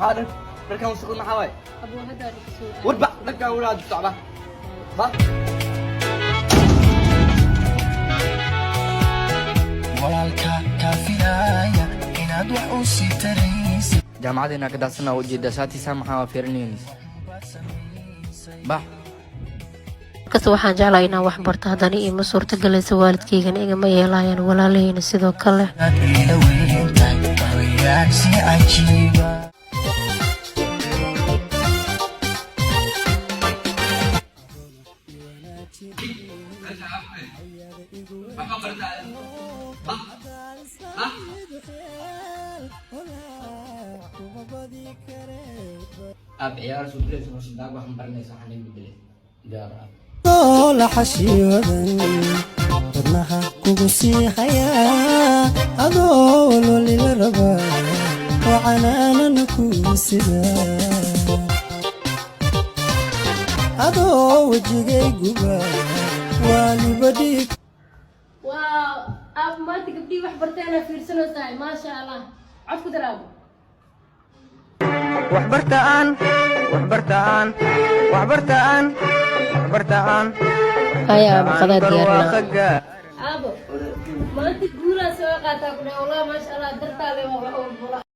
هذا بركان وسقنا حواي أبو هذا ركسور وربع لك أولاد الصعبة ها walaalka kaafinaaya inaad wax u sii taraysid jaamacadeenna ka daadsanaa ujeeda saatiisa maxaa fiirinaynis bax markasta waxaan jeclahay inaan wax barto haddana iima suurtagelaysa waalidkaygana igama yeelaayaan walaalahayna sidoo kale ila weyntahay waxweyaan si cajiiba ab ciyaar soo dilaysa oo sidaag waxaan baranaysaa xaniin bedele gaar la xashiiwadan wadnaha kugu sii hayaa adoo lolila rabaa oo canaanana ku sida adoo wejigayguba waaliba dhiig waaw aab maanta gabdhii wax barteena fiirsanoo tahay maasha allah cod ku daraabo haya aaba qadaa diyaarina aabo maanta guulaa soo qaataa ku dhahay wallah maasha allah dartaale waa